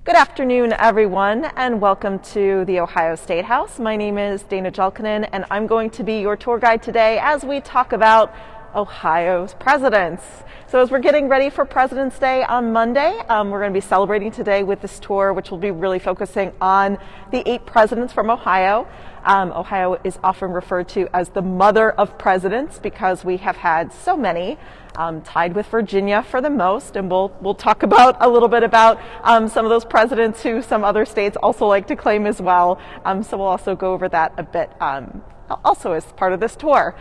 Good afternoon, everyone, and welcome to the Ohio State House. My name is Dana Jelkinen, and I'm going to be your tour guide today as we talk about Ohio's presidents. So as we're getting ready for President's Day on Monday, we're going to be celebrating today with this tour, which will be really focusing on the 8 presidents from Ohio. Ohio is often referred to as the mother of presidents because we have had so many, tied with Virginia for the most, and we'll talk about a little bit about some of those presidents who some other states also like to claim as well. So we'll also go over that a bit also as part of this tour.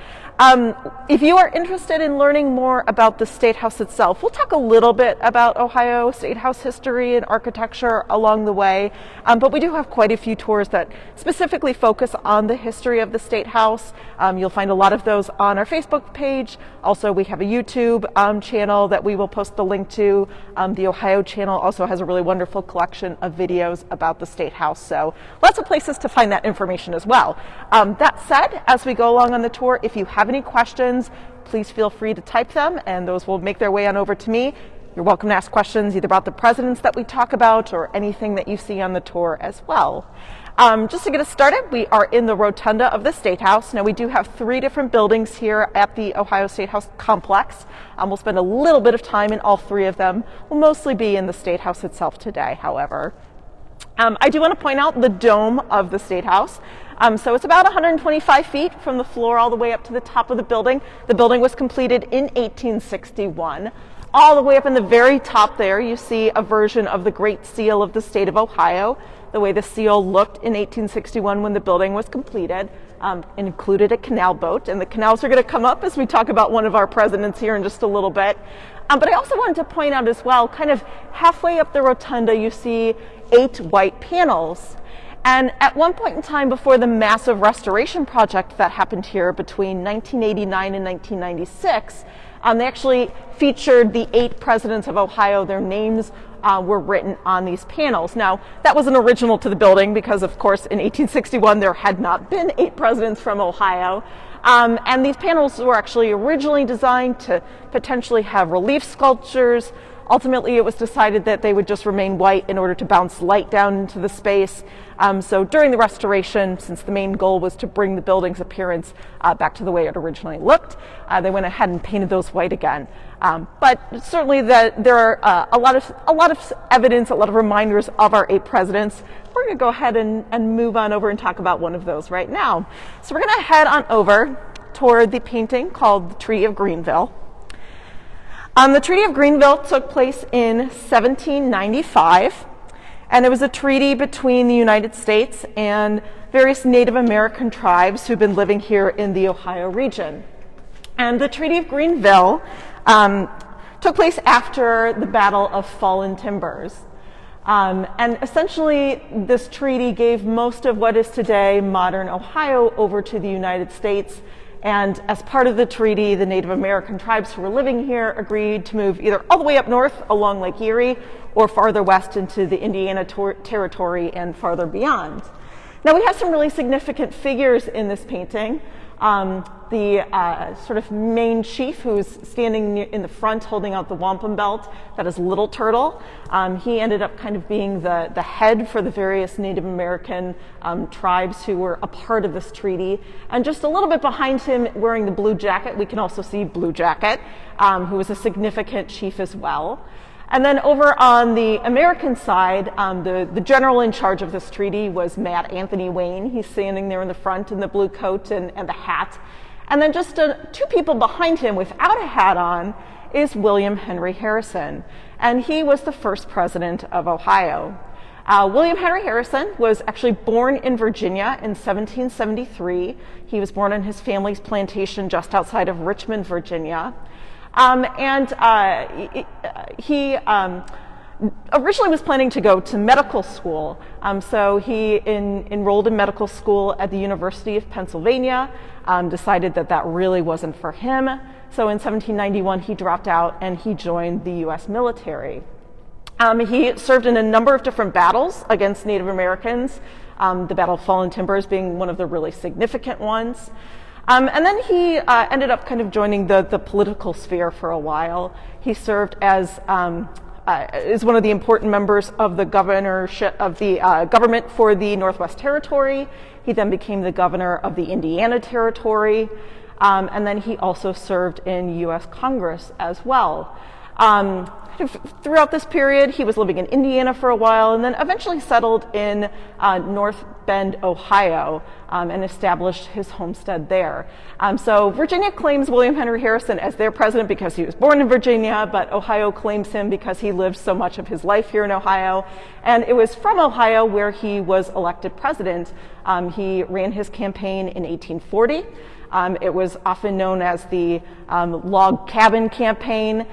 If you are interested in learning more about the State House itself, we'll talk a little bit about Ohio State House history and architecture along the way, but we do have quite a few tours that specifically focus on the history of the State House. You'll find a lot of those on our Facebook page. Also, we have a YouTube channel that we will post the link to. The Ohio channel also has a really wonderful collection of videos about the State House, so lots of places to find that information as well. That said, as we go along on the tour, if you have any questions, please feel free to type them, and those will make their way on over to me. You're welcome to ask questions either about the presidents that we talk about or anything that you see on the tour as well. Just to get us started, we are in the rotunda of the State House. Now, we do have 3 different buildings here at the Ohio State House complex. We'll spend a little bit of time in all 3 of them. We'll mostly be in the State House itself today, however. I do want to point out the dome of the State House. So it's about 125 feet from the floor all the way up to the top of the building. The building was completed in 1861. All the way up in the very top there, you see a version of the Great Seal of the state of Ohio. The way the seal looked in 1861 when the building was completed. It included a canal boat, and the canals are going to come up as we talk about one of our presidents here in just a little bit. But I also wanted to point out as well, kind of halfway up the rotunda, you see 8 white panels. And at one point in time before the massive restoration project that happened here between 1989 and 1996, they actually featured the 8 presidents of Ohio. Their names were written on these panels. Now, that wasn't original to the building because, of course, in 1861 there had not been 8 presidents from Ohio. And these panels were actually originally designed to potentially have relief sculptures. Ultimately, it was decided that they would just remain white in order to bounce light down into the space. So during the restoration, since the main goal was to bring the building's appearance back to the way it originally looked, they went ahead and painted those white again. But certainly there are a lot of evidence, a lot of reminders of our 8 presidents. We're going to go ahead and move on over and talk about one of those right now. So we're going to head on over toward the painting called the Treaty of Greenville. The Treaty of Greenville took place in 1795, and it was a treaty between the United States and various Native American tribes who've been living here in the Ohio region. And the Treaty of Greenville took place after the Battle of Fallen Timbers. And essentially, this treaty gave most of what is today modern Ohio over to the United States. And as part of the treaty, the Native American tribes who were living here agreed to move either all the way up north along Lake Erie or farther west into the Indiana Territory and farther beyond. Now, we have some really significant figures in this painting. The sort of main chief who's standing in the front holding out the wampum belt, that is Little Turtle. He ended up kind of being the head for the various Native American tribes who were a part of this treaty. And just a little bit behind him wearing the blue jacket, we can also see Blue Jacket, who was a significant chief as well. And then over on the American side, the general in charge of this treaty was Matt Anthony Wayne. He's standing there in the front in the blue coat and the hat. And then just 2 people behind him without a hat on is William Henry Harrison. And he was the first president of Ohio. William Henry Harrison was actually born in Virginia in 1773. He was born on his family's plantation just outside of Richmond, Virginia. He originally was planning to go to medical school. So he enrolled in medical school at the University of Pennsylvania, decided that really wasn't for him. So in 1791, he dropped out and he joined the U.S. military. He served in a number of different battles against Native Americans, the Battle of Fallen Timbers being one of the really significant ones. And then he ended up kind of joining the political sphere for a while. He served as is one of the important members of the governorship of the government for the Northwest Territory. He then became the governor of the Indiana Territory, and then he also served in U.S. Congress as well. Throughout this period, he was living in Indiana for a while and then eventually settled in North Bend, Ohio, and established his homestead there. So Virginia claims William Henry Harrison as their president because he was born in Virginia, but Ohio claims him because he lived so much of his life here in Ohio. And it was from Ohio where he was elected president. He ran his campaign in 1840. It was often known as the log cabin campaign,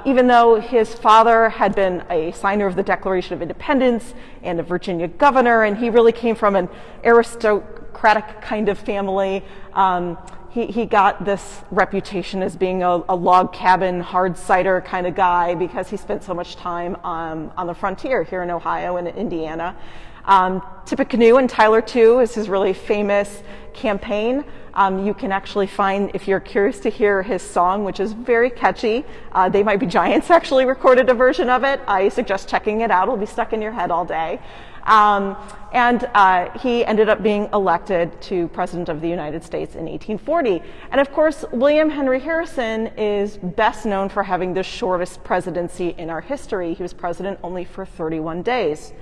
even though his father had been a signer of the Declaration of Independence and a Virginia governor, and he really came from an aristocratic kind of family. He got this reputation as being a log cabin, hard cider kind of guy because he spent so much time on the frontier here in Ohio and Indiana. Tippecanoe and Tyler 2 is his really famous campaign. You can actually find, if you're curious to hear his song, which is very catchy, They Might Be Giants actually recorded a version of it. I suggest checking it out. It'll be stuck in your head all day. He ended up being elected to President of the United States in 1840. And of course, William Henry Harrison is best known for having the shortest presidency in our history. He was president only for 31 days.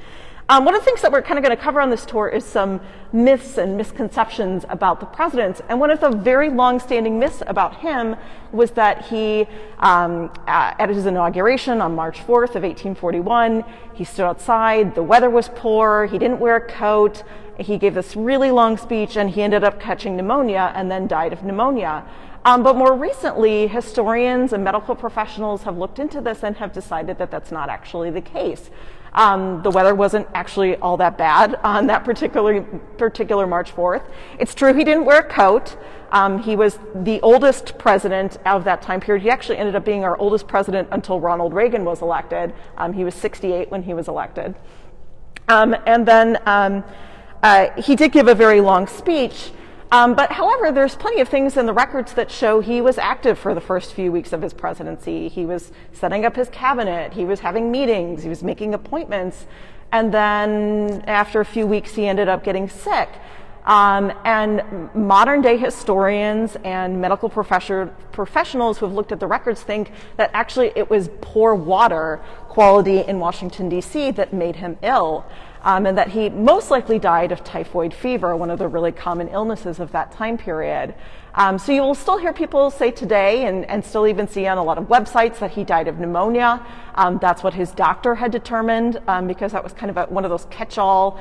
One of the things that we're kind of going to cover on this tour is some myths and misconceptions about the presidents. And one of the very long-standing myths about him was that he, at his inauguration on March 4th of 1841, he stood outside, the weather was poor, he didn't wear a coat, he gave this really long speech, and he ended up catching pneumonia and then died of pneumonia. But more recently, historians and medical professionals have looked into this and have decided that that's not actually the case. The weather wasn't actually all that bad on that particular March 4th. It's true he didn't wear a coat. He was the oldest president of that time period. He actually ended up being our oldest president until Ronald Reagan was elected. He was 68 when he was elected. And then he did give a very long speech. But however, there's plenty of things in the records that show he was active for the first few weeks of his presidency. He was setting up his cabinet, he was having meetings, he was making appointments, and then after a few weeks he ended up getting sick. And modern day historians and medical professionals who have looked at the records think that actually it was poor water quality in Washington, D.C. that made him ill. And that he most likely died of typhoid fever, one of the really common illnesses of that time period. So you will still hear people say today, and still even see on a lot of websites, that he died of pneumonia. That's what his doctor had determined, because that was kind of one of those catch-all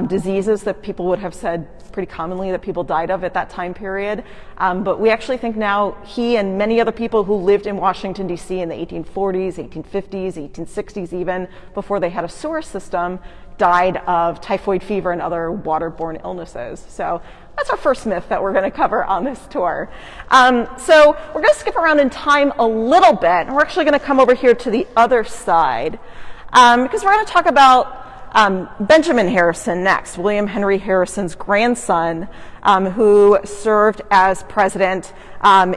diseases that people would have said pretty commonly that people died of at that time period. But we actually think now he and many other people who lived in Washington, D.C. in the 1840s, 1850s, 1860s even, before they had a sewer system, died of typhoid fever and other waterborne illnesses. So that's our first myth that we're going to cover on this tour. So we're going to skip around in time a little bit, and we're actually going to come over here to the other side, because we're going to talk about Benjamin Harrison next, William Henry Harrison's grandson, who served as president from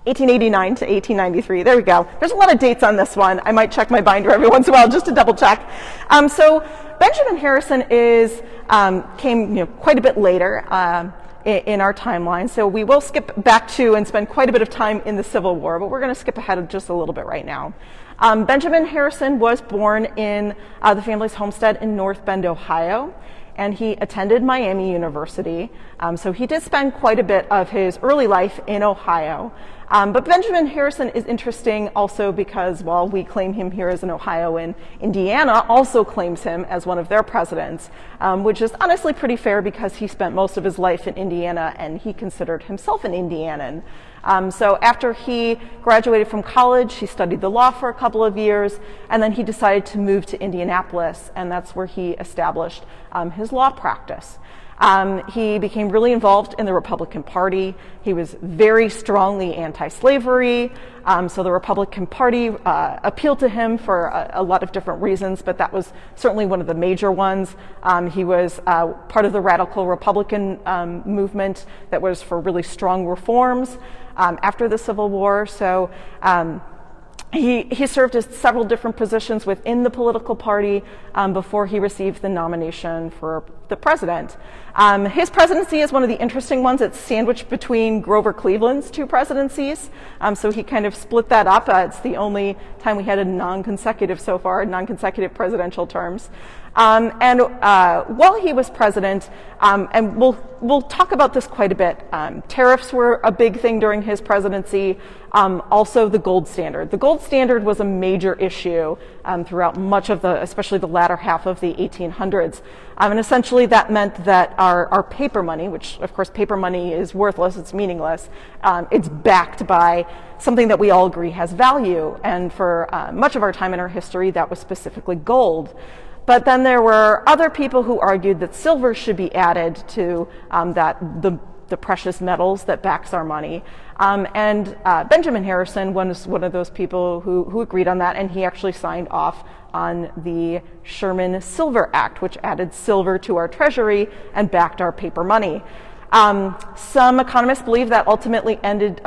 1889 to 1893. There we go. There's a lot of dates on this one. I might check my binder every once in a while just to double check. So Benjamin Harrison came quite a bit later in our timeline. So we will skip back to and spend quite a bit of time in the Civil War, but we're going to skip ahead just a little bit right now. Benjamin Harrison was born in the family's homestead in North Bend, Ohio, and he attended Miami University. So he did spend quite a bit of his early life in Ohio. But Benjamin Harrison is interesting also because while we claim him here as an Ohioan, Indiana also claims him as one of their presidents, which is honestly pretty fair because he spent most of his life in Indiana and he considered himself an Indianan. So after he graduated from college, he studied the law for a couple of years, and then he decided to move to Indianapolis, and that's where he established his law practice. He became really involved in the Republican Party. He was very strongly anti-slavery, so the Republican Party appealed to him for a lot of different reasons, but that was certainly one of the major ones. He was part of the radical Republican movement that was for really strong reforms after the Civil War. So he served as several different positions within the political party before he received the nomination for the president. His presidency is one of the interesting ones. It's sandwiched between Grover Cleveland's two presidencies, so he kind of split that up. It's the only time we had a non-consecutive so far, non-consecutive presidential terms. And while he was president, and we'll talk about this quite a bit, tariffs were a big thing during his presidency, also the gold standard. The gold standard was a major issue throughout much of especially the latter half of the 1800s. And essentially that meant that our paper money, which of course paper money is worthless, it's meaningless, it's backed by something that we all agree has value. And for much of our time in our history, that was specifically gold. But then there were other people who argued that silver should be added to the precious metals that backs our money. And Benjamin Harrison was one of those people who agreed on that, and he actually signed off on the Sherman Silver Act, which added silver to our treasury and backed our paper money. Some economists believe that ultimately ended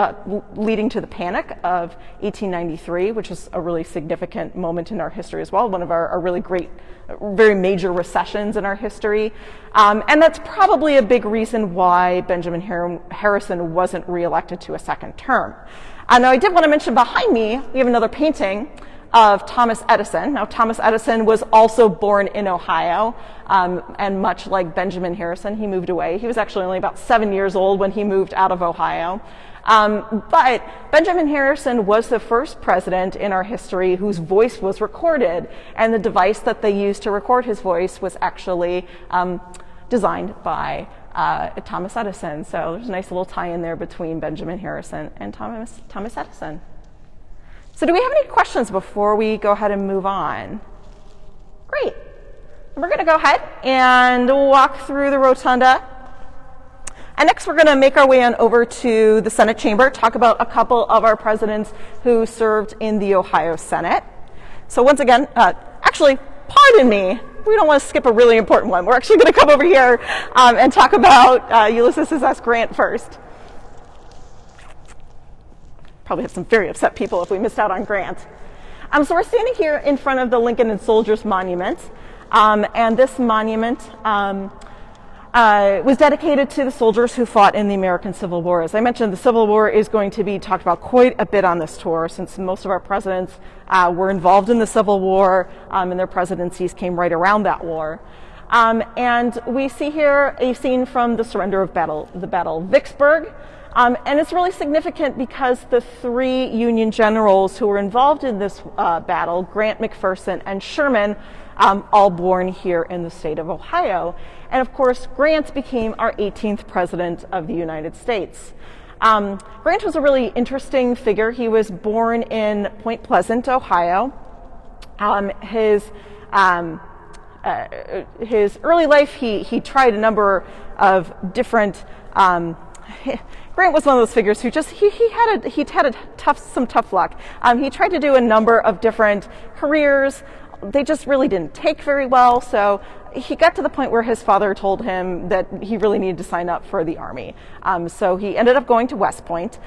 leading to the Panic of 1893, which is a really significant moment in our history as well, one of our really great, very major recessions in our history. And that's probably a big reason why Benjamin Harrison wasn't reelected to a second term. Now, I did want to mention behind me, we have another painting of Thomas Edison. Now, Thomas Edison was also born in Ohio, and much like Benjamin Harrison, he moved away. He was actually only about 7 years old when he moved out of Ohio. But Benjamin Harrison was the first president in our history whose voice was recorded, and the device that they used to record his voice was actually designed by Thomas Edison. So there's a nice little tie-in there between Benjamin Harrison and Thomas Edison. So do we have any questions before we go ahead and move on? Great. We're going to go ahead and walk through the rotunda. And next we're going to make our way on over to the Senate chamber, talk about a couple of our presidents who served in the Ohio Senate. So once again, actually, pardon me, we don't want to skip a really important one. We're actually going to come over here and talk about Ulysses S. Grant first. Probably have some very upset people if we missed out on Grant. So we're standing here in front of the Lincoln and Soldiers Monument, and this monument was dedicated to the soldiers who fought in the American Civil War. As I mentioned, the Civil War is going to be talked about quite a bit on this tour, since most of our presidents were involved in the Civil War, and their presidencies came right around that war. And we see here a scene from the surrender of the Battle of Vicksburg. And it's really significant because the three Union generals who were involved in this battle, Grant, McPherson, and Sherman, all born here in the state of Ohio. And of course, Grant became our 18th president of the United States. Grant was a really interesting figure. He was born in Point Pleasant, Ohio. His early life, he tried a number of different Grant was one of those figures who just he had some tough luck. He tried to do a number of different careers. They just really didn't take very well. So he got to the point where his father told him that he really needed to sign up for the Army. So he ended up going to West Point.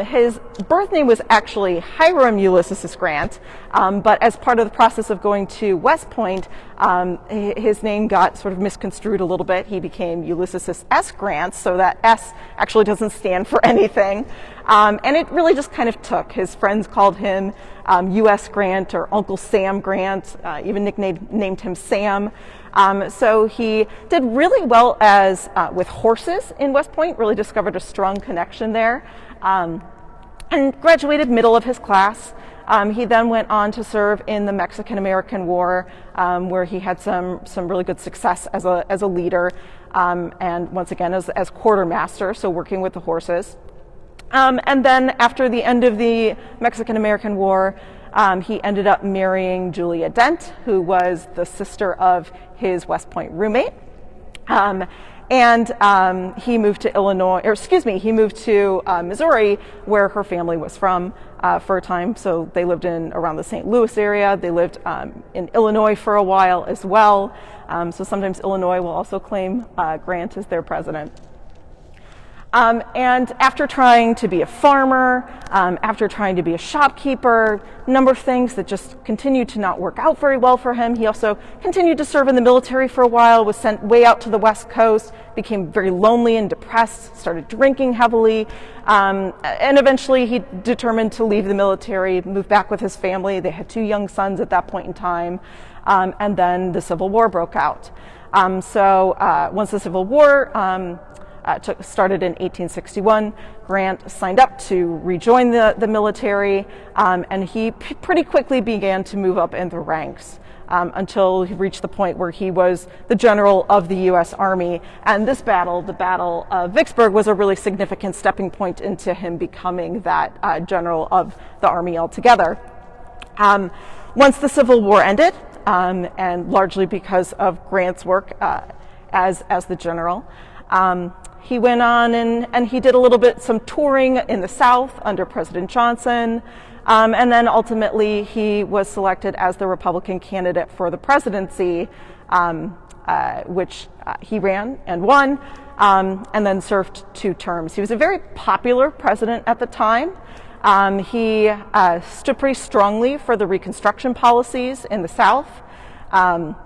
His birth name was actually Hiram Ulysses Grant, but as part of the process of going to West Point, his name got sort of misconstrued a little bit. He became Ulysses S. Grant, so that S actually doesn't stand for anything. And it really just kind of took. His friends called him U.S. Grant or Uncle Sam Grant, even named him Sam. So he did really well with horses in West Point, really discovered a strong connection there, and graduated middle of his class. He then went on to serve in the Mexican-American War, where he had some really good success as a leader, and once again as quartermaster, so working with the horses. And then after the end of the Mexican-American War, he ended up marrying Julia Dent, who was the sister of his West Point roommate. And he moved to he moved to Missouri, where her family was from for a time. So they lived in around the St. Louis area. They lived in Illinois for a while as well. So sometimes Illinois will also claim Grant as their president. And after trying to be a farmer, after trying to be a shopkeeper, a number of things that just continued to not work out very well for him. He also continued to serve in the military for a while, was sent way out to the West Coast, became very lonely and depressed, started drinking heavily, and eventually he determined to leave the military, move back with his family. They had 2 young sons at that point in time, and then the Civil War broke out. So once the Civil War started in 1861. Grant signed up to rejoin the military, and he pretty quickly began to move up in the ranks until he reached the point where he was the general of the U.S. Army. And this battle, the Battle of Vicksburg, was a really significant stepping point into him becoming that general of the Army altogether. Once the Civil War ended, and largely because of Grant's work as the general, he went on and he did some touring in the South under President Johnson, and then ultimately he was selected as the Republican candidate for the presidency, which he ran and won, and then served 2 terms. He was a very popular president at the time. He stood pretty strongly for the Reconstruction policies in the South, and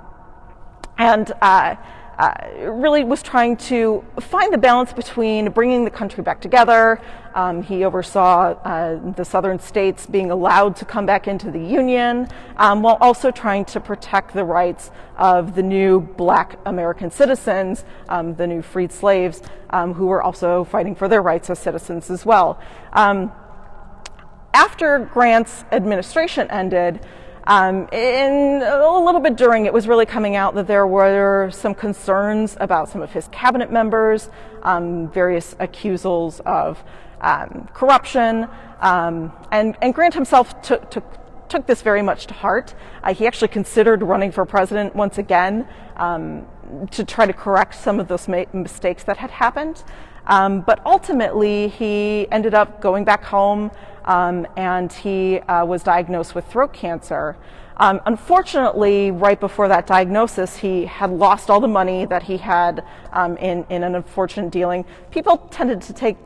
really was trying to find the balance between bringing the country back together. He oversaw the southern states being allowed to come back into the Union, while also trying to protect the rights of the new Black American citizens, the new freed slaves, who were also fighting for their rights as citizens as well. After Grant's administration ended, in a little bit during, it was really coming out that there were some concerns about some of his cabinet members, various accusals of corruption, and Grant himself took this very much to heart. He actually considered running for president once again to try to correct some of those mistakes that had happened. But ultimately, he ended up going back home, and he was diagnosed with throat cancer. Unfortunately, right before that diagnosis, he had lost all the money that he had in an unfortunate dealing. People tended to take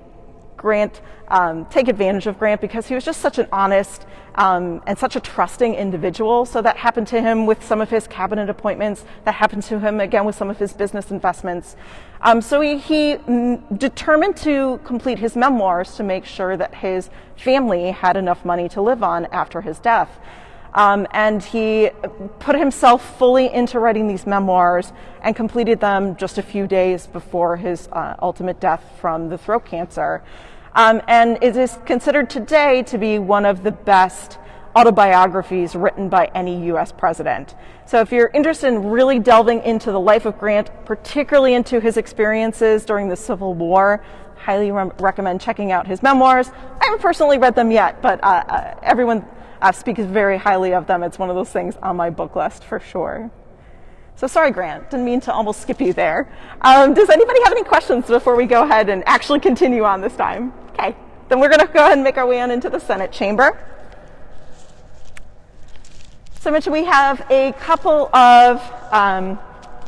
advantage of Grant because he was just such an honest and such a trusting individual. So that happened to him with some of his cabinet appointments. That happened to him again with some of his business investments. So he determined to complete his memoirs to make sure that his family had enough money to live on after his death. And he put himself fully into writing these memoirs and completed them just a few days before his ultimate death from the throat cancer. And it is considered today to be one of the best autobiographies written by any U.S. president. So if you're interested in really delving into the life of Grant, particularly into his experiences during the Civil War, highly recommend checking out his memoirs. I haven't personally read them yet, but everyone speaks very highly of them. It's one of those things on my book list for sure. So sorry, Grant, didn't mean to almost skip you there. Does anybody have any questions before we go ahead and actually continue on this time? Okay, then we're going to go ahead and make our way on into the Senate chamber. So I mentioned we have a couple of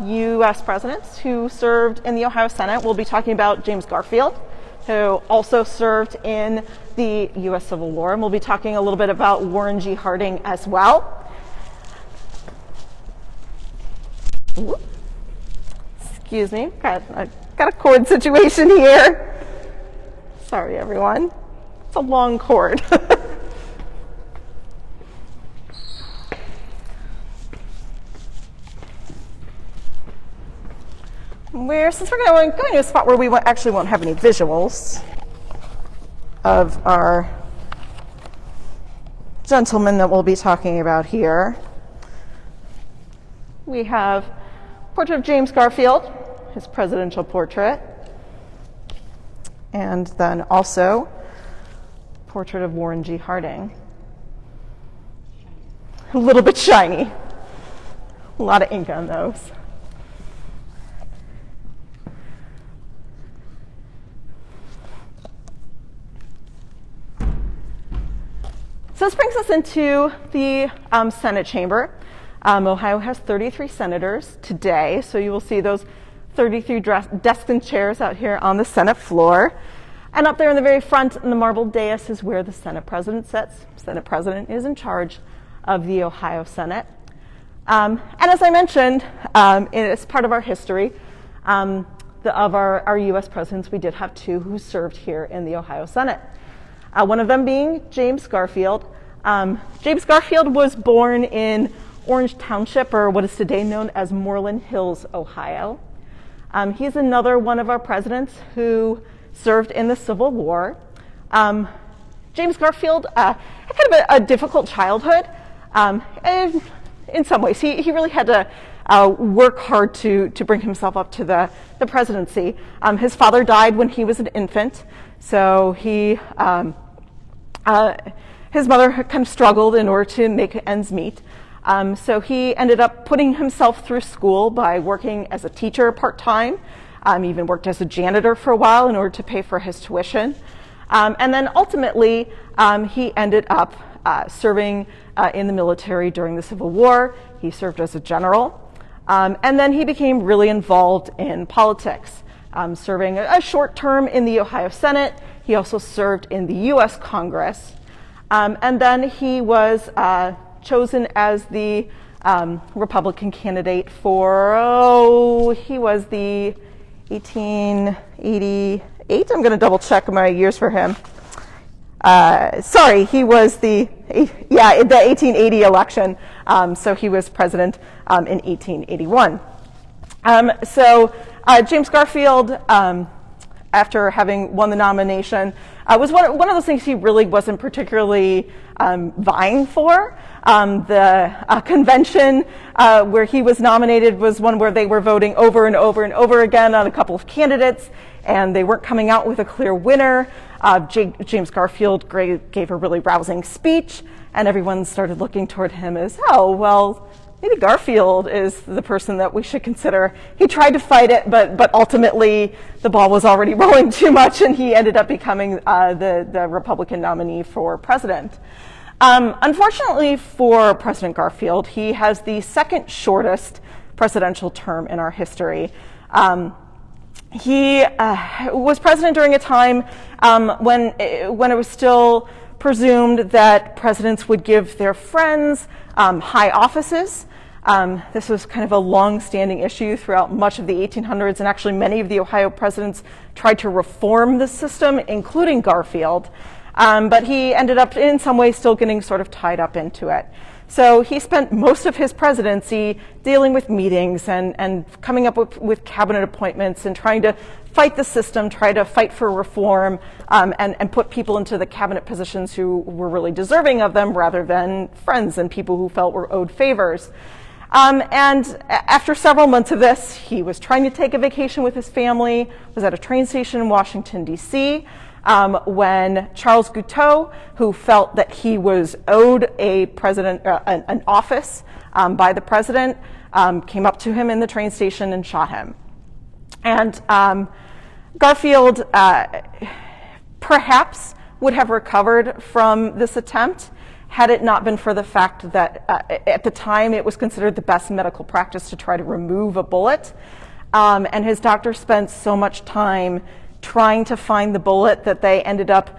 U.S. presidents who served in the Ohio Senate. We'll be talking about James Garfield, who also served in the U.S. Civil War, and we'll be talking a little bit about Warren G. Harding as well. Ooh. Excuse me, got a cord situation here. Sorry, everyone. It's a long cord. Since we're going to a spot where we actually won't have any visuals of our gentleman that we'll be talking about here, we have a portrait of James Garfield, his presidential portrait, and then also a portrait of Warren G. Harding. A little bit shiny. A lot of ink on those. So this brings us into the Senate chamber. Ohio has 33 senators today, so you will see those 33 desks and chairs out here on the Senate floor. And up there in the very front in the marble dais is where the Senate president sits. Senate president is in charge of the Ohio Senate. And as I mentioned, as part of our history of our U.S. presidents, we did have two who served here in the Ohio Senate. One of them being James Garfield. James Garfield was born in Orange Township, or what is today known as Moreland Hills, Ohio. He's another one of our presidents who served in the Civil War. James Garfield had kind of a difficult childhood. In some ways, he really had to work hard to bring himself up to the presidency. His father died when he was an infant, so his mother kind of struggled in order to make ends meet. So he ended up putting himself through school by working as a teacher part-time, even worked as a janitor for a while in order to pay for his tuition. And then ultimately, he ended up serving in the military during the Civil War. He served as a general. And then he became really involved in politics, serving a short term in the Ohio Senate. He also served in the U.S. Congress. And then he was chosen as the Republican candidate for, he was the 1888. I'm going to double check my years for him. He was the 1880 election. So he was president in 1881. James Garfield, after having won the nomination, was one of those things he really wasn't particularly vying for. The convention where he was nominated was one where they were voting over and over and over again on a couple of candidates, and they weren't coming out with a clear winner. James Garfield gave a really rousing speech, and everyone started looking toward him as, maybe Garfield is the person that we should consider. He tried to fight it, but ultimately the ball was already rolling too much, and he ended up becoming the Republican nominee for president. Unfortunately for President Garfield, he has the second shortest presidential term in our history. He was president during a time when it was still presumed that presidents would give their friends high offices. This was kind of a long-standing issue throughout much of the 1800s, and actually many of the Ohio presidents tried to reform the system, including Garfield. But he ended up in some ways still getting sort of tied up into it. So he spent most of his presidency dealing with meetings and coming up with cabinet appointments and trying to fight the system, try to fight for reform, and put people into the cabinet positions who were really deserving of them rather than friends and people who felt were owed favors. And after several months of this, he was trying to take a vacation with his family, was at a train station in Washington, D.C., when Charles Guiteau, who felt that he was owed an office by the president, came up to him in the train station and shot him. And Garfield perhaps would have recovered from this attempt had it not been for the fact that at the time it was considered the best medical practice to try to remove a bullet. And his doctor spent so much time trying to find the bullet that they ended up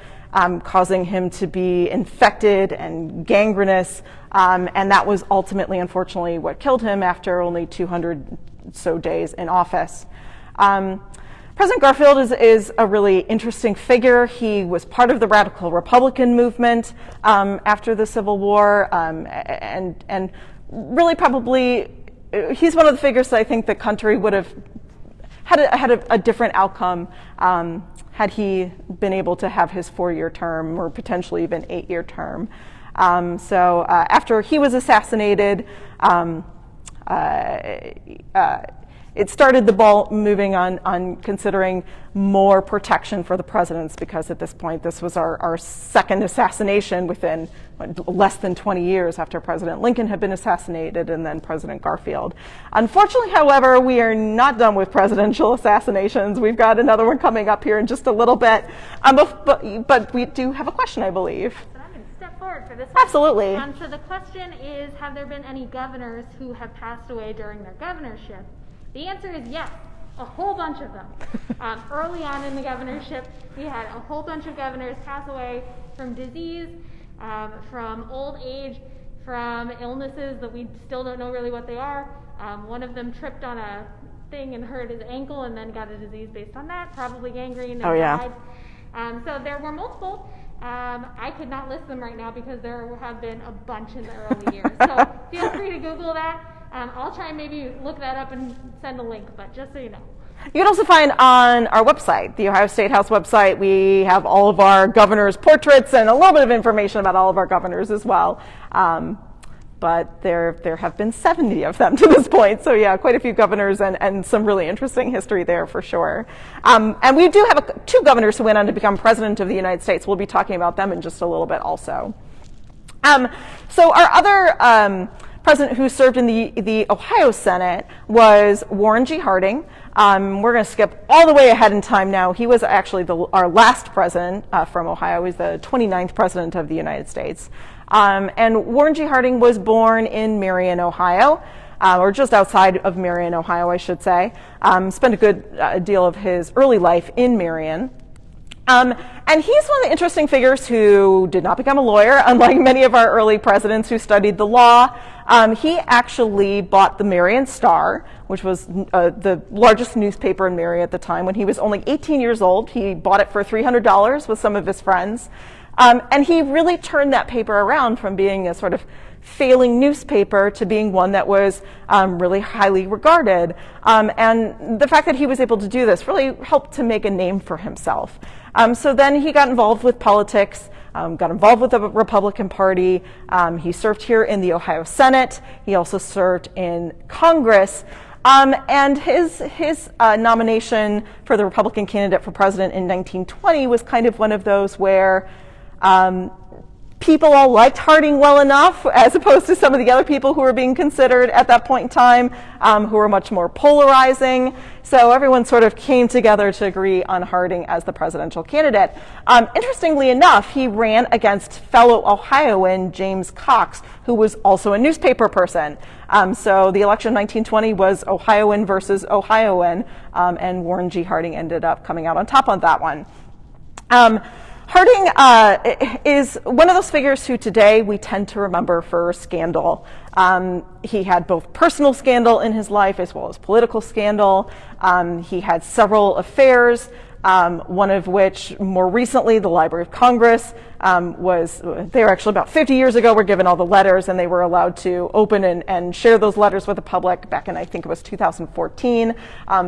causing him to be infected and gangrenous, and that was ultimately, unfortunately, what killed him after only 200 so days in office. President Garfield is a really interesting figure. He was part of the radical Republican movement after the Civil War, and really probably he's one of the figures that I think the country would have had a different outcome had he been able to have his 4-year term or potentially even 8-year term. After he was assassinated, it started the ball moving on considering more protection for the presidents, because at this point this was our second assassination within less than 20 years after President Lincoln had been assassinated and then President Garfield. Unfortunately, however, we are not done with presidential assassinations. We've got another one coming up here in just a little bit, but we do have a question, I believe. So I'm in step forward for this one? Absolutely. So the question is, have there been any governors who have passed away during their governorship? The answer is yes, a whole bunch of them. Early on in the governorship, we had a whole bunch of governors pass away from disease, from old age, from illnesses that we still don't know really what they are. One of them tripped on a thing and hurt his ankle and then got a disease based on that, probably gangrene, and died. So there were multiple. I could not list them right now because there have been a bunch in the early years. So feel free to Google that. I'll try and maybe look that up and send a link, but just so you know. You can also find on our website, the Ohio State House website, we have all of our governors' portraits and a little bit of information about all of our governors as well. But there have been 70 of them to this point. So yeah, quite a few governors and some really interesting history there for sure. And we do have two governors who went on to become president of the United States. We'll be talking about them in just a little bit also. So our other president who served in the Ohio Senate was Warren G. Harding. We're going to skip all the way ahead in time now. He was actually our last president from Ohio. He was the 29th president of the United States. And Warren G. Harding was born in Marion, Ohio, or just outside of Marion, Ohio, I should say. Spent a good deal of his early life in Marion. And he's one of the interesting figures who did not become a lawyer, unlike many of our early presidents who studied the law. He actually bought the Marion Star, which was the largest newspaper in Marion at the time. When he was only 18 years old, he bought it for $300 with some of his friends. And he really turned that paper around from being a sort of failing newspaper to being one that was really highly regarded. And the fact that he was able to do this really helped to make a name for himself. So then he got involved with politics, got involved with the Republican Party. He served here in the Ohio Senate. He also served in Congress. And his nomination for the Republican candidate for president in 1920 was kind of one of those where people all liked Harding well enough, as opposed to some of the other people who were being considered at that point in time, who were much more polarizing. So everyone sort of came together to agree on Harding as the presidential candidate. Interestingly enough, he ran against fellow Ohioan James Cox, who was also a newspaper person. So the election in 1920 was Ohioan versus Ohioan, and Warren G. Harding ended up coming out on top on that one. Harding is one of those figures who today we tend to remember for scandal. He had both personal scandal in his life as well as political scandal. He had several affairs, one of which more recently, the Library of Congress, they were actually about 50 years ago, were given all the letters and they were allowed to open and share those letters with the public back in, I think it was 2014.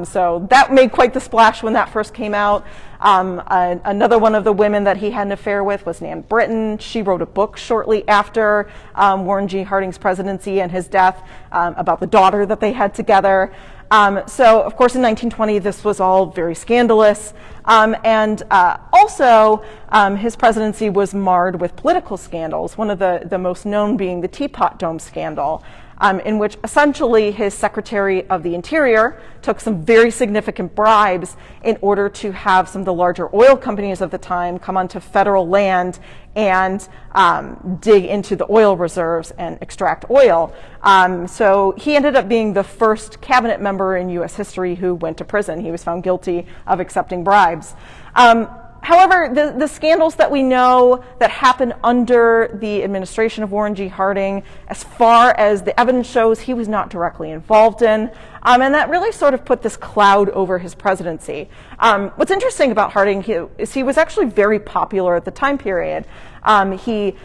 So that made quite the splash when that first came out. Another one of the women that he had an affair with was Nan Britton. She wrote a book shortly after Warren G. Harding's presidency and his death about the daughter that they had together. So, of course, in 1920, this was all very scandalous. And also, his presidency was marred with political scandals, one of the most known being the Teapot Dome scandal, in which essentially his Secretary of the Interior took some very significant bribes in order to have some of the larger oil companies of the time come onto federal land and dig into the oil reserves and extract oil. So he ended up being the first cabinet member in U.S. history who went to prison. He was found guilty of accepting bribes. However, the scandals that we know that happened under the administration of Warren G. Harding, as far as the evidence shows, he was not directly involved in. And that really sort of put this cloud over his presidency. What's interesting about Harding is he was actually very popular at the time period. He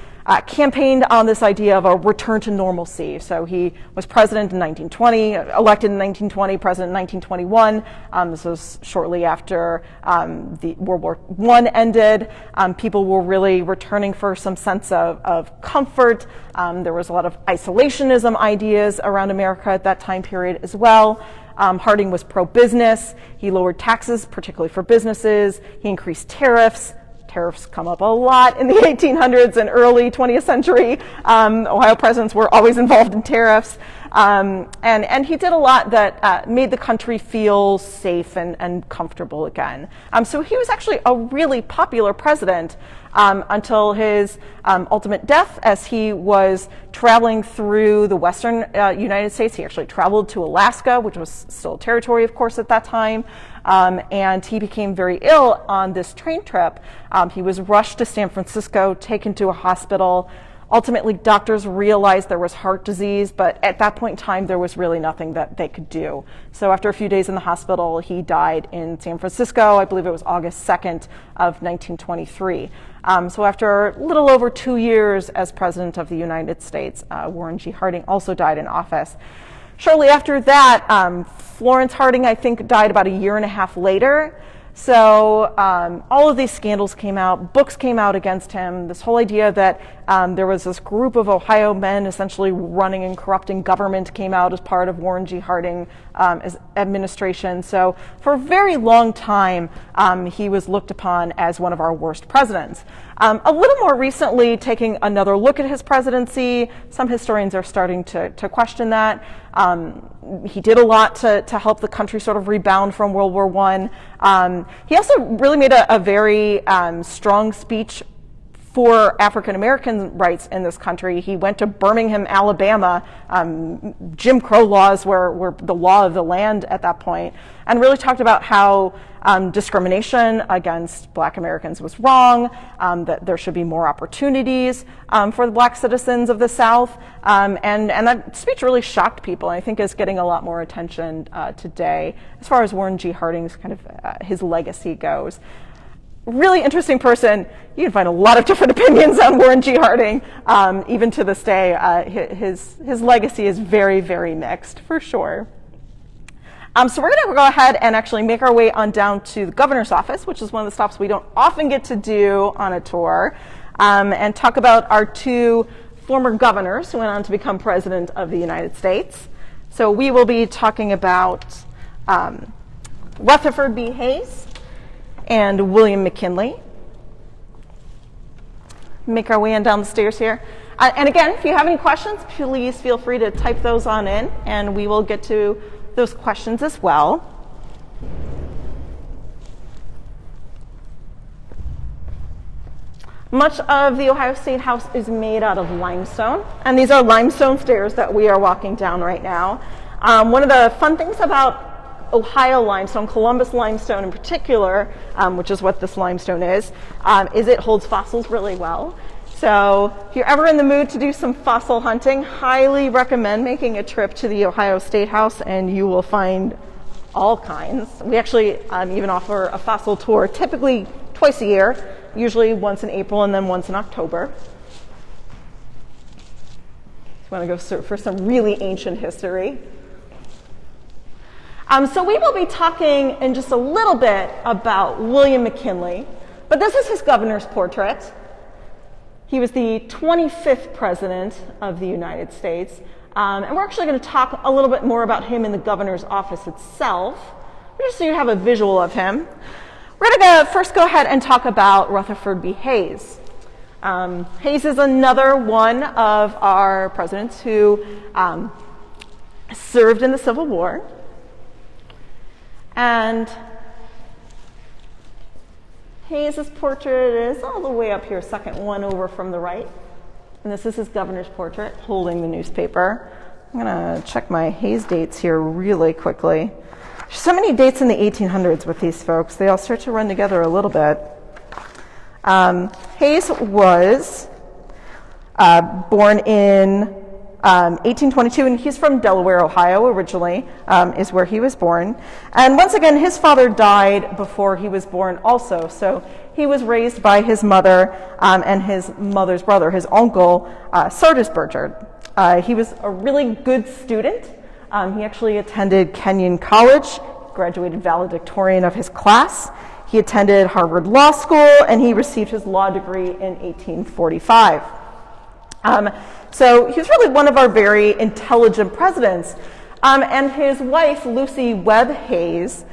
campaigned on this idea of a return to normalcy. So he was president in 1920, elected in 1920, president in 1921. This was shortly after the World War I ended. People were really returning for some sense of comfort. There was a lot of isolationism ideas around America at that time period as well. Harding was pro-business. He lowered taxes, particularly for businesses. He increased tariffs. Tariffs come up a lot in the 1800s and early 20th century. Ohio presidents were always involved in tariffs. And he did a lot that made the country feel safe and comfortable again. So he was actually a really popular president until his ultimate death, as he was traveling through the western United States. He actually traveled to Alaska, which was still a territory, of course, at that time. And he became very ill on this train trip. He was rushed to San Francisco, taken to a hospital. Ultimately, doctors realized there was heart disease, but at that point in time, there was really nothing that they could do. So after a few days in the hospital, he died in San Francisco. I believe it was August 2nd of 1923. So after a little over 2 years as President of the United States, Warren G. Harding also died in office. Shortly after that, Florence Harding, I think, died about a year and a half later. So all of these scandals came out, books came out against him, this whole idea that there was this group of Ohio men essentially running and corrupting government came out as part of Warren G. Harding administration. So for a very long time, he was looked upon as one of our worst presidents. A little more recently, taking another look at his presidency, some historians are starting to question that. He did a lot to help the country sort of rebound from World War I. He also really made a very strong speech for African American rights in this country. He went to Birmingham, Alabama. Jim Crow laws were the law of the land at that point, and really talked about how discrimination against Black Americans was wrong, that there should be more opportunities for the Black citizens of the South, and that speech really shocked people, and I think is getting a lot more attention today as far as Warren G. Harding's kind of his legacy goes. Really interesting person. You can find a lot of different opinions on Warren G. Harding, even to this day. His legacy is very, very mixed, for sure. So we're going to go ahead and actually make our way on down to the governor's office, which is one of the stops we don't often get to do on a tour, and talk about our two former governors who went on to become president of the United States. So we will be talking about Rutherford B. Hayes and William McKinley. Make our way on down the stairs here. And again, if you have any questions, please feel free to type those on in, and we will get to those questions as well. Much of the Ohio State House is made out of limestone, and these are limestone stairs that we are walking down right now. One of the fun things about Ohio limestone, Columbus limestone in particular, which is what this limestone is it holds fossils really well. So if you're ever in the mood to do some fossil hunting, highly recommend making a trip to the Ohio State House, and you will find all kinds. We actually even offer a fossil tour, typically twice a year, usually once in April and then once in October. If you want to go for some really ancient history. So we will be talking in just a little bit about William McKinley, but this is his governor's portrait. He was the 25th president of the United States, and we're actually going to talk a little bit more about him in the governor's office itself, just so you have a visual of him. We're going to first go ahead and talk about Rutherford B. Hayes. Hayes is another one of our presidents who served in the Civil War. And Hayes' portrait is all the way up here, second one over from the right. And this is his governor's portrait holding the newspaper. I'm going to check my Hayes dates here really quickly. There's so many dates in the 1800s with these folks. They all start to run together a little bit. Hayes was born in 1822, and he's from Delaware, Ohio, originally, is where he was born. And once again, his father died before he was born also, so he was raised by his mother and his mother's brother, his uncle, Sardis Burchard. He was a really good student. He actually attended Kenyon College, graduated valedictorian of his class. He attended Harvard Law School, and he received his law degree in 1845. So he was really one of our very intelligent presidents. And his wife, Lucy Webb Hayes,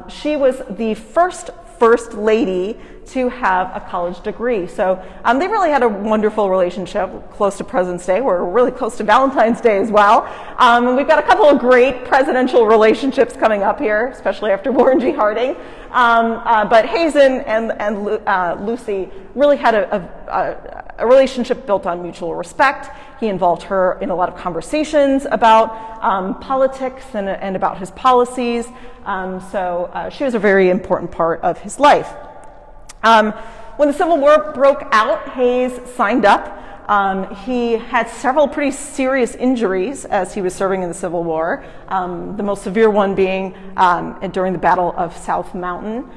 she was the first lady to have a college degree. So they really had a wonderful relationship, close to President's Day. We're really close to Valentine's Day as well. And we've got a couple of great presidential relationships coming up here, especially after Warren G. Harding. But Hayes and Lucy really had a relationship built on mutual respect. He involved her in a lot of conversations about politics and about his policies. So she was a very important part of his life. When the Civil War broke out, Hayes signed up. He had several pretty serious injuries as he was serving in the Civil War, the most severe one being during the Battle of South Mountain.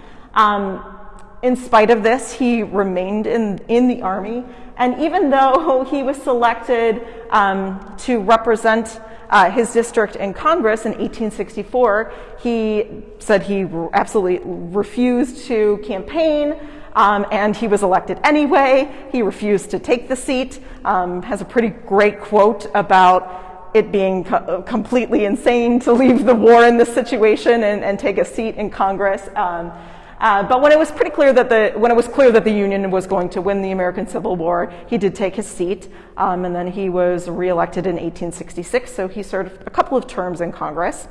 In spite of this, he remained in the Army, and even though he was selected to represent his district in Congress in 1864, he said he absolutely refused to campaign, and he was elected anyway. He refused to take the seat, has a pretty great quote about it being completely insane to leave the war in this situation and take a seat in Congress. But when it was clear that the Union was going to win the American Civil War, he did take his seat, and then he was reelected in 1866. So he served a couple of terms in Congress,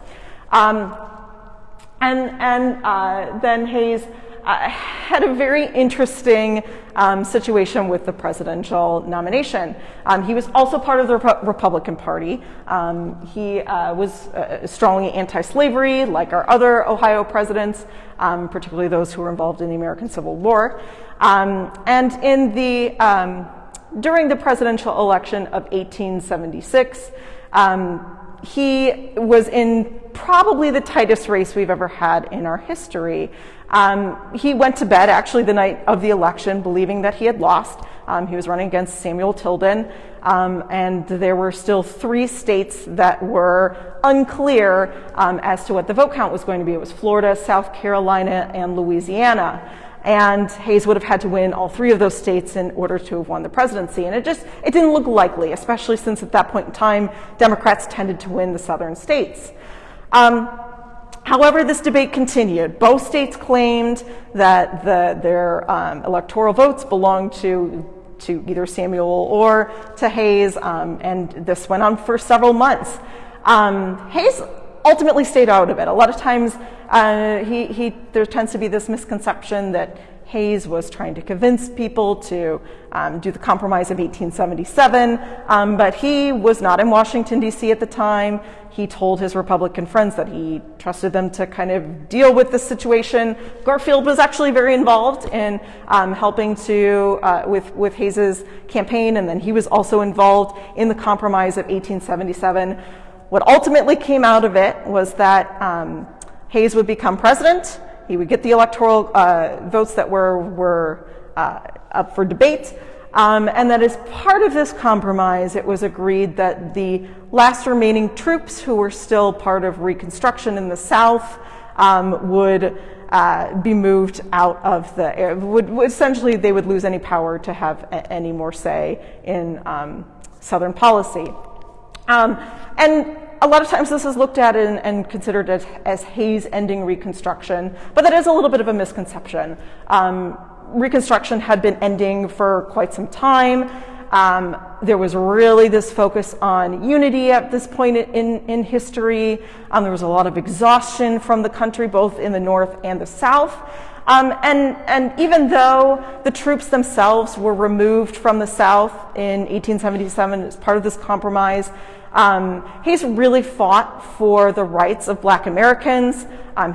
then Hayes had a very interesting situation with the presidential nomination. He was also part of the Republican Party. He was strongly anti-slavery, like our other Ohio presidents, particularly those who were involved in the American Civil War. And during the presidential election of 1876, he was in probably the tightest race we've ever had in our history. He went to bed actually the night of the election believing that he had lost. He was running against Samuel Tilden, and there were still 3 states that were unclear as to what the vote count was going to be. It was Florida, South Carolina, and Louisiana. And Hayes would have had to win all 3 of those states in order to have won the presidency. And it didn't look likely, especially since at that point in time, Democrats tended to win the southern states. However, this debate continued. Both states claimed that their electoral votes belonged to either Samuel or to Hayes, and this went on for several months. Hayes ultimately stayed out of it. A lot of times there tends to be this misconception that Hayes was trying to convince people to do the Compromise of 1877, but he was not in Washington, D.C. at the time. He told his Republican friends that he trusted them to kind of deal with the situation. Garfield was actually very involved in helping with Hayes's campaign, and then he was also involved in the Compromise of 1877. What ultimately came out of it was that Hayes would become president. He would get the electoral votes that were up for debate. And that as part of this compromise, it was agreed that the last remaining troops who were still part of Reconstruction in the South would be moved out of the area. Essentially, they would lose any power to have any more say in Southern policy. And a lot of times this is looked at and considered as Hayes ending Reconstruction, but that is a little bit of a misconception. Reconstruction had been ending for quite some time. There was really this focus on unity at this point in history. There was a lot of exhaustion from the country, both in the North and the South. And even though the troops themselves were removed from the South in 1877 as part of this compromise, Hayes really fought for the rights of Black Americans.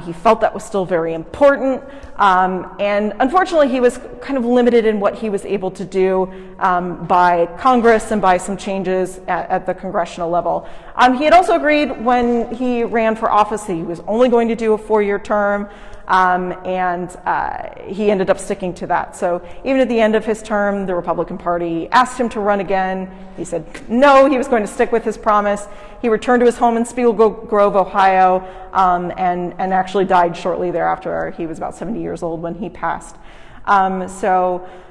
He felt that was still very important. And unfortunately, he was kind of limited in what he was able to do by Congress and by some changes at the congressional level. He had also agreed when he ran for office that he was only going to do a 4-year term. And he ended up sticking to that. So even at the end of his term, the Republican Party asked him to run again. He said no, he was going to stick with his promise. He returned to his home in Spiegel Grove, Ohio, and actually died shortly thereafter. He was about 70 years old when he passed.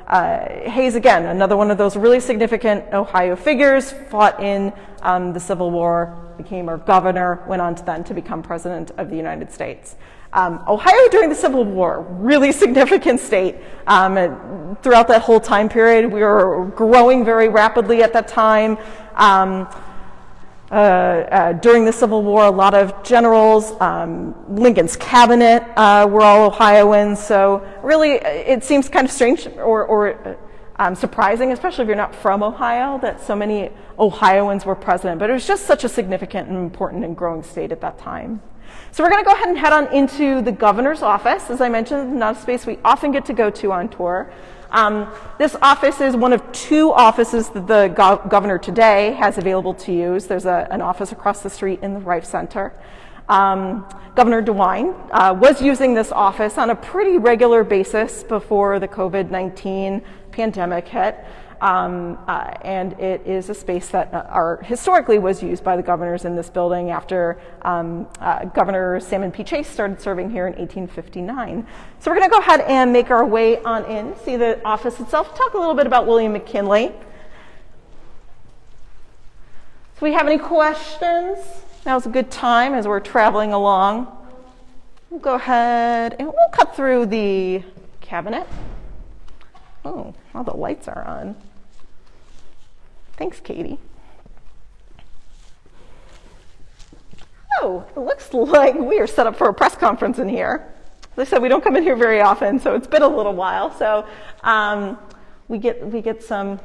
Hayes, again, another one of those really significant Ohio figures, fought in the Civil War, became our governor, went on to then to become president of the United States. Ohio during the Civil War, really significant state. Throughout that whole time period, we were growing very rapidly at that time. During the Civil War, a lot of generals, Lincoln's cabinet were all Ohioans. So really, it seems kind of strange or surprising, especially if you're not from Ohio, that so many Ohioans were president. But it was just such a significant and important and growing state at that time. So we're going to go ahead and head on into the governor's office. As I mentioned, not a space we often get to go to on tour. This office is one of two offices that the governor today has available to use. There's an office across the street in the Rife Center. Governor DeWine was using this office on a pretty regular basis before the COVID-19 pandemic hit. And it is a space that historically was used by the governors in this building after Governor Salmon P. Chase started serving here in 1859. So we're going to go ahead and make our way on in, see the office itself, talk a little bit about William McKinley. So we have any questions? Now's a good time as we're traveling along. We'll go ahead and we'll cut through the cabinet. Oh, all the lights are on. Thanks, Katie. Oh, it looks like we are set up for a press conference in here. As I said, we don't come in here very often, so it's been a little while. So we get some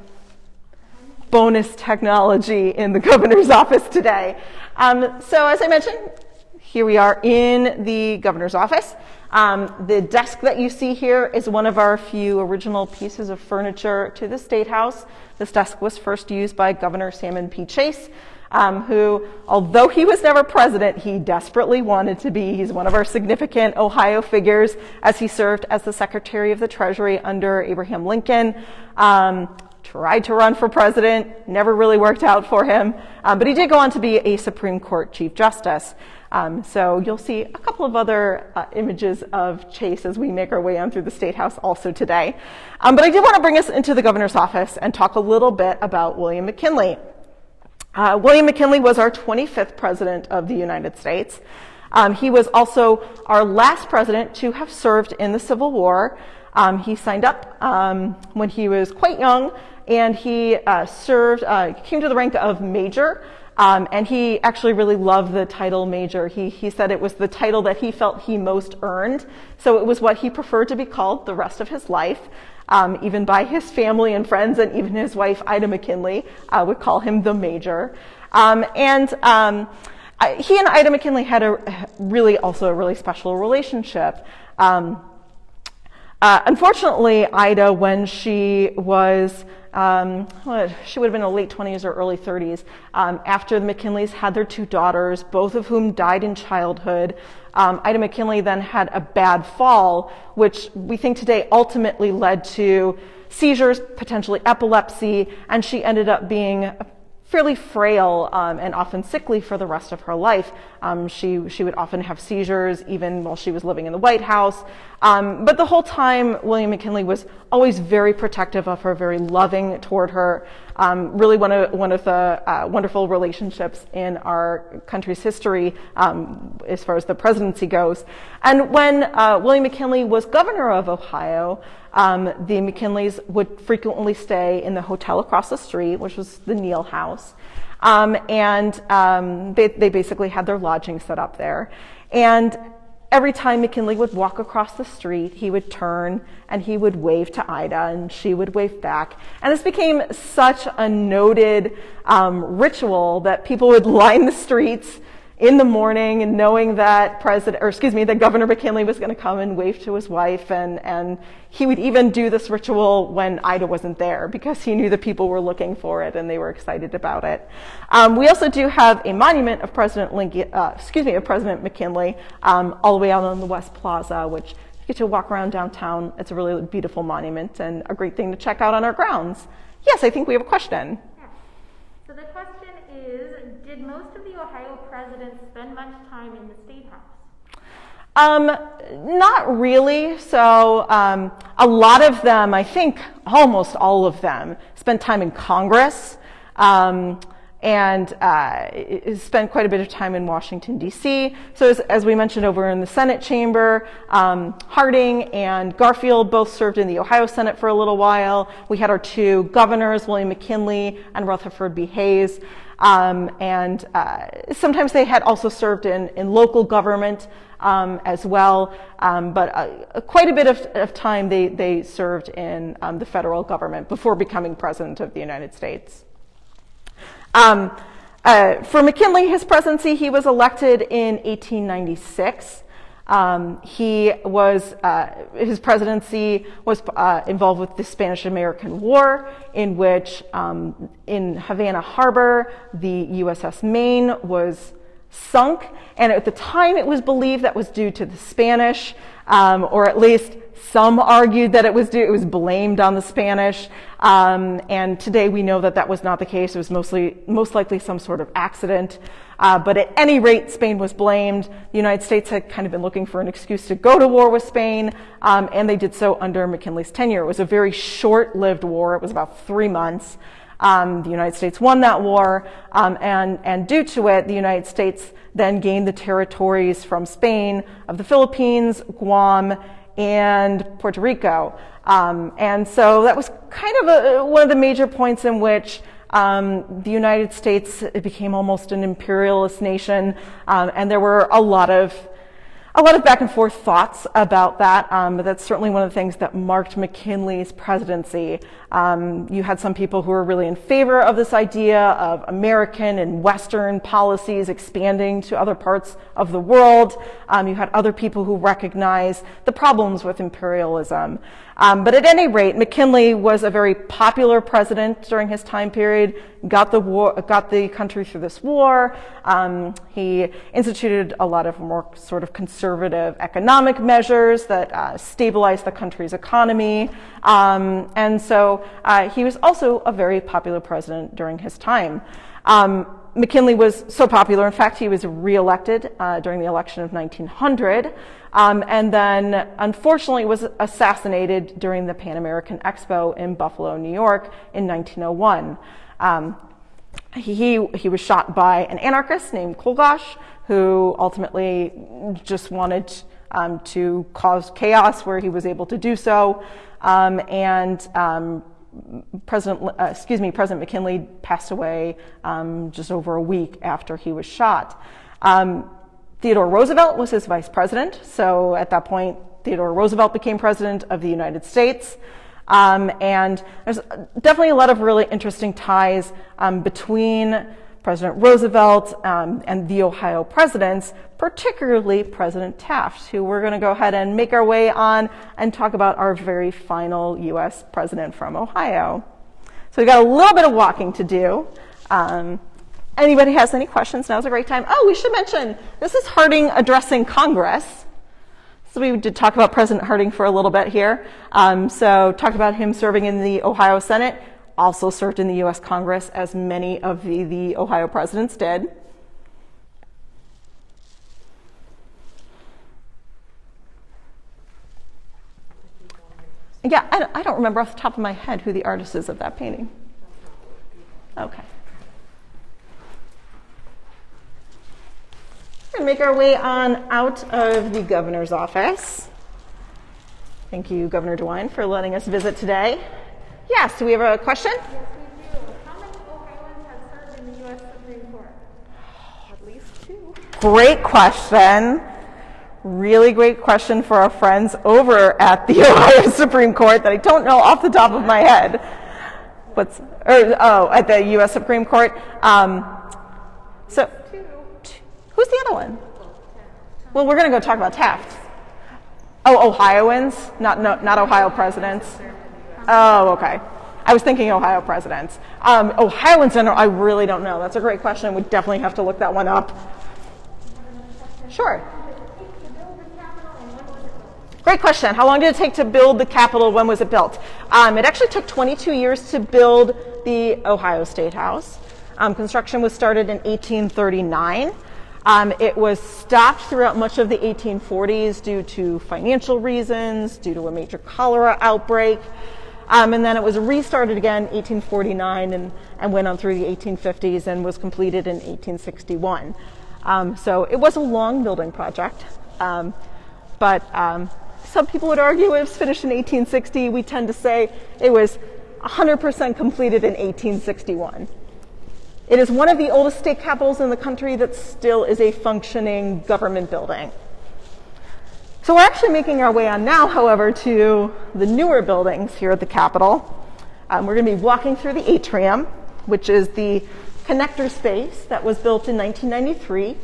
bonus technology in the governor's office today. So as I mentioned, here we are in the governor's office. The desk that you see here is one of our few original pieces of furniture to the State House. This desk was first used by Governor Salmon P. Chase, who, although he was never president, he desperately wanted to be. He's one of our significant Ohio figures as he served as the Secretary of the Treasury under Abraham Lincoln. Tried to run for president, never really worked out for him, but he did go on to be a Supreme Court Chief Justice. So you'll see a couple of other images of Chase as we make our way on through the State House also today. But I did want to bring us into the governor's office and talk a little bit about William McKinley. William McKinley was our 25th president of the United States. He was also our last president to have served in the Civil War. He signed up when he was quite young, and he came to the rank of major. And he actually really loved the title major. He said it was the title that he felt he most earned. So it was what he preferred to be called the rest of his life. Even by his family and friends, and even his wife, Ida McKinley, would call him the major. He and Ida McKinley had also a really special relationship. Unfortunately, Ida, when she was she would have been in the late 20s or early 30s, after the McKinleys had their two daughters, both of whom died in childhood. Ida McKinley then had a bad fall, which we think today ultimately led to seizures, potentially epilepsy, and she ended up being fairly frail and often sickly for the rest of her life. She would often have seizures even while she was living in the White House. But the whole time, William McKinley was always very protective of her, very loving toward her. Really one of the wonderful relationships in our country's history as far as the presidency goes. And when William McKinley was governor of Ohio, the McKinleys would frequently stay in the hotel across the street, which was the Neal House. They basically had their lodging set up there. And every time McKinley would walk across the street, he would turn and he would wave to Ida, and she would wave back. And this became such a noted ritual that people would line the streets in the morning, and knowing that that Governor McKinley was going to come and wave to his wife, and he would even do this ritual when Ida wasn't there because he knew the people were looking for it and they were excited about it. We also do have a monument of President McKinley all the way out on the West Plaza, which you get to walk around downtown. It's a really beautiful monument and a great thing to check out on our grounds. Yes, I think we have a question. Yes. So the question is, did most of the Ohio presidents spend much time in the State House? Not really. So a lot of them, I think almost all of them, spent time in Congress. and spent quite a bit of time in Washington, D.C. So as we mentioned over in the Senate chamber, Harding and Garfield both served in the Ohio Senate for a little while. We had our two governors, William McKinley and Rutherford B. Hayes. And sometimes they had also served in local government as well, but quite a bit of time they served in the federal government before becoming president of the United States. For McKinley, his presidency, he was elected in 1896. His presidency was involved with the Spanish-American War, in which in Havana Harbor, the USS Maine was sunk, and at the time it was believed that was due to the Spanish, or at least some argued that it was blamed on the Spanish, and today we know that that was not the case. It was most likely some sort of accident. But at any rate, Spain was blamed. The United States had kind of been looking for an excuse to go to war with Spain, and they did so under McKinley's tenure. It was a very short-lived war. It was about 3 months. The United States won that war, and due to it, the United States then gained the territories from Spain of the Philippines, Guam, and Puerto Rico. And so that was kind of one of the major points in which the United States became almost an imperialist nation, and there were a lot of back and forth thoughts about that, but that's certainly one of the things that marked McKinley's presidency. You had some people who were really in favor of this idea of American and Western policies expanding to other parts of the world. You had other people who recognized the problems with imperialism. But at any rate, McKinley was a very popular president during his time period, got the country through this war. He instituted a lot of more sort of conservative economic measures that stabilized the country's economy. And so he was also a very popular president during his time. McKinley was so popular, in fact, he was reelected during the election of 1900, and then unfortunately was assassinated during the Pan American Expo in Buffalo, New York in 1901. He was shot by an anarchist named Kolgosh, who ultimately just wanted to cause chaos where he was able to do so, President McKinley passed away just over a week after he was shot. Theodore Roosevelt was his vice president, so at that point, Theodore Roosevelt became president of the United States. And there's definitely a lot of really interesting ties between President Roosevelt and the Ohio presidents, particularly President Taft, who we're going to go ahead and make our way on and talk about our very final U.S. president from Ohio. So we've got a little bit of walking to do. Anybody has any questions? Now's a great time. Oh, we should mention, this is Harding addressing Congress. So we did talk about President Harding for a little bit here. So talk about him serving in the Ohio Senate, also served in the U.S. Congress, as many of the Ohio presidents did. Yeah, I don't remember off the top of my head who the artist is of that painting. Okay. We're going to make our way on out of the governor's office. Thank you, Governor DeWine, for letting us visit today. Yes, do we have a question? Yes, we do. How many Ohioans have served in the U.S. Supreme Court? At least 2. Great question. Really great question for our friends over at the Ohio Supreme Court that I don't know off the top of my head. At the U.S. Supreme Court. So, who's the other one? Well, we're going to go talk about Taft. Oh, Ohioans, not Ohio presidents. Oh, okay. I was thinking Ohio presidents. Ohioans, I really don't know. That's a great question. We definitely have to look that one up. Sure. Great question. How long did it take to build the Capitol? When was it built? It actually took 22 years to build the Ohio State House. Construction was started in 1839. It was stopped throughout much of the 1840s due to financial reasons, due to a major cholera outbreak. And then it was restarted again in 1849 and went on through the 1850s and was completed in 1861. So it was a long building project, but some people would argue it was finished in 1860. We tend to say it was 100% completed in 1861. It is one of the oldest state capitals in the country that still is a functioning government building. So we're actually making our way on now, however, to the newer buildings here at the Capitol. We're going to be walking through the atrium, which is the connector space that was built in 1993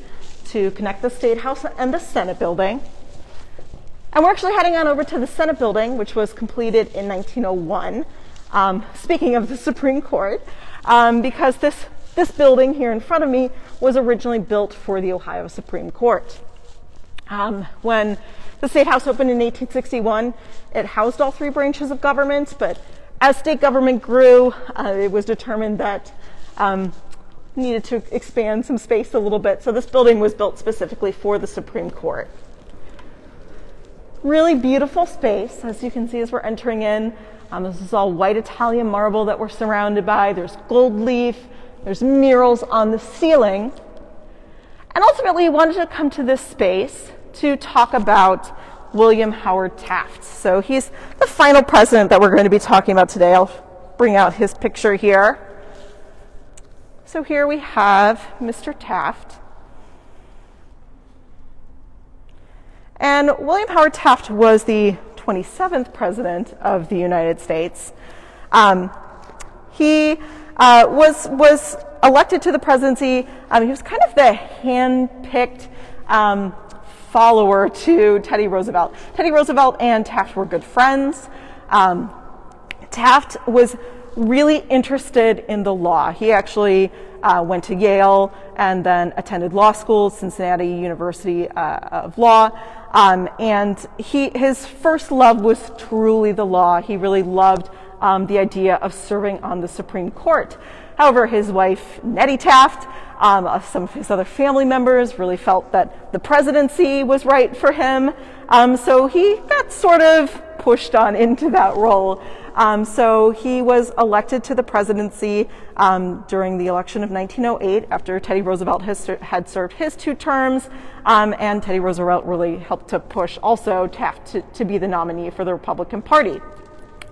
to connect the State House and the Senate building. And we're actually heading on over to the Senate building, which was completed in 1901. Speaking of the Supreme Court, because this building here in front of me was originally built for the Ohio Supreme Court. When the State House opened in 1861, it housed all three branches of government, but as state government grew, it was determined that needed to expand some space a little bit, so this building was built specifically for the Supreme Court. Really beautiful space, as you can see as we're entering in. This is all white Italian marble that we're surrounded by. There's gold leaf, there's murals on the ceiling. And ultimately, we wanted to come to this space to talk about William Howard Taft. So he's the final president that we're going to be talking about today. I'll bring out his picture here. So here we have Mr. Taft. And William Howard Taft was the 27th president of the United States. He was elected to the presidency. He was kind of the hand-picked follower to Teddy Roosevelt. Teddy Roosevelt and Taft were good friends. Taft was really interested in the law. He actually went to Yale and then attended law school, Cincinnati University of Law. And his first love was truly the law. He really loved the idea of serving on the Supreme Court. However, his wife, Nettie Taft, some of his other family members really felt that the presidency was right for him. So he got sort of pushed on into that role. So he was elected to the presidency during the election of 1908 after Teddy Roosevelt had served his 2 terms. And Teddy Roosevelt really helped to push also Taft to be the nominee for the Republican Party.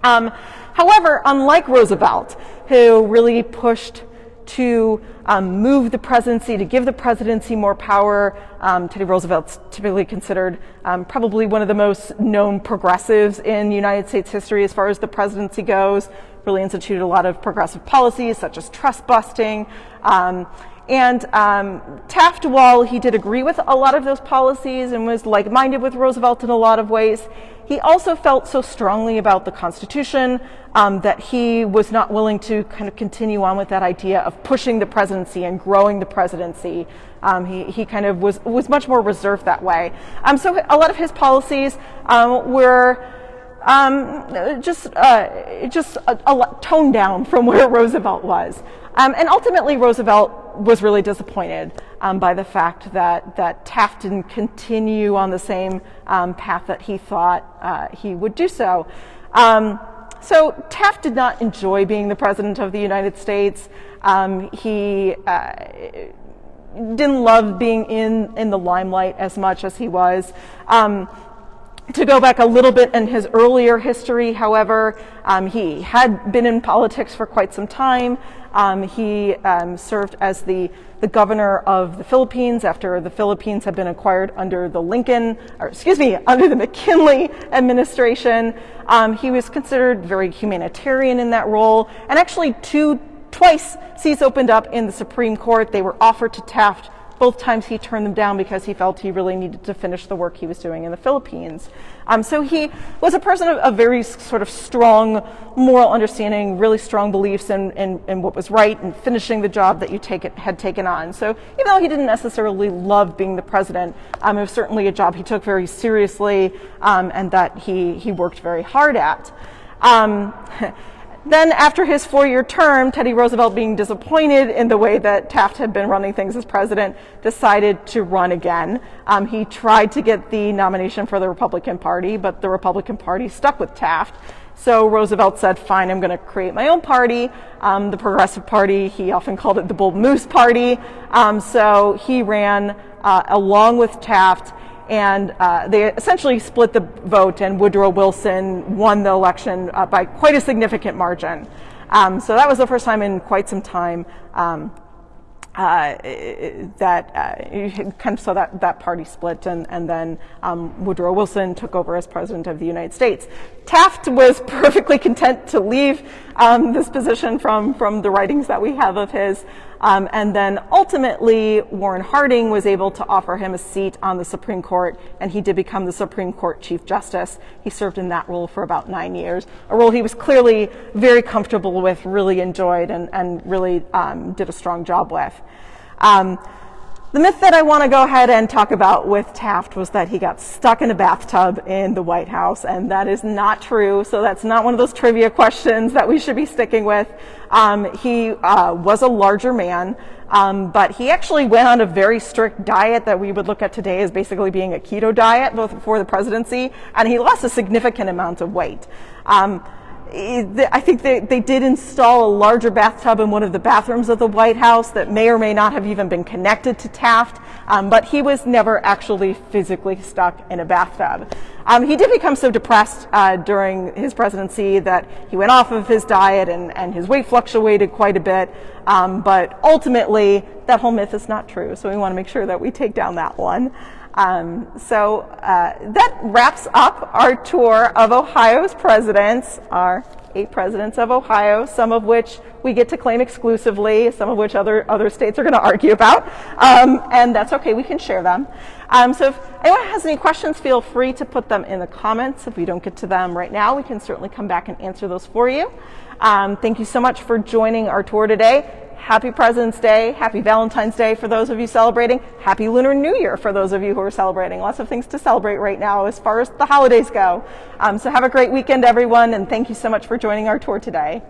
However, unlike Roosevelt, who really pushed to move the presidency, to give the presidency more power, Teddy Roosevelt's typically considered probably one of the most known progressives in United States history as far as the presidency goes, really instituted a lot of progressive policies such as trust busting. And Taft, while he did agree with a lot of those policies and was like-minded with Roosevelt in a lot of ways, he also felt so strongly about the Constitution that he was not willing to kind of continue on with that idea of pushing the presidency and growing the presidency. He kind of was much more reserved that way. So a lot of his policies were just a lot toned down from where Roosevelt was. And ultimately, Roosevelt was really disappointed by the fact that Taft didn't continue on the same path that he thought he would do so. So Taft did not enjoy being the president of the United States. He didn't love being in the limelight as much as he was. To go back a little bit in his earlier history, however, he had been in politics for quite some time. He served as the governor of the Philippines after the Philippines had been acquired under the under the McKinley administration. He was considered very humanitarian in that role, and actually twice seats opened up in the Supreme Court. They were offered to Taft. Both times he turned them down because he felt he really needed to finish the work he was doing in the Philippines. So he was a person of very sort of strong moral understanding, really strong beliefs in what was right and finishing the job that you had taken on. So even though he didn't necessarily love being the president, it was certainly a job he took very seriously and that he worked very hard at. Then after his 4-year term, Teddy Roosevelt, being disappointed in the way that Taft had been running things as president, decided to run again. He tried to get the nomination for the Republican Party, but the Republican Party stuck with Taft. So Roosevelt said, fine, I'm going to create my own party, the Progressive Party. He often called it the Bull Moose Party. So he ran along with Taft, and they essentially split the vote, and Woodrow Wilson won the election by quite a significant margin. So that was the first time in quite some time that you kind of saw that party split, and then Woodrow Wilson took over as president of the United States. Taft was perfectly content to leave this position from the writings that we have of his, and then ultimately Warren Harding was able to offer him a seat on the Supreme Court, and he did become the Supreme Court Chief Justice. He served in that role for about 9 years, a role he was clearly very comfortable with, really enjoyed, and really did a strong job with. The myth that I want to go ahead and talk about with Taft was that he got stuck in a bathtub in the White House, and that is not true. So that's not one of those trivia questions that we should be sticking with. He was a larger man, but he actually went on a very strict diet that we would look at today as basically being a keto diet before the presidency, and he lost a significant amount of weight. I think they did install a larger bathtub in one of the bathrooms of the White House that may or may not have even been connected to Taft, but he was never actually physically stuck in a bathtub. He did become so depressed during his presidency that he went off of his diet, and his weight fluctuated quite a bit, but ultimately that whole myth is not true, so we want to make sure that we take down that one. So that wraps up our tour of Ohio's presidents, our 8 presidents of Ohio, some of which we get to claim exclusively, some of which other states are going to argue about, and that's okay, we can share them. So if anyone has any questions, feel free to put them in the comments. If we don't get to them right now, we can certainly come back and answer those for you. Thank you so much for joining our tour today. Happy President's Day, happy Valentine's Day for those of you celebrating, happy Lunar New Year for those of you who are celebrating. Lots of things to celebrate right now as far as the holidays go. So have a great weekend, everyone, and thank you so much for joining our tour today.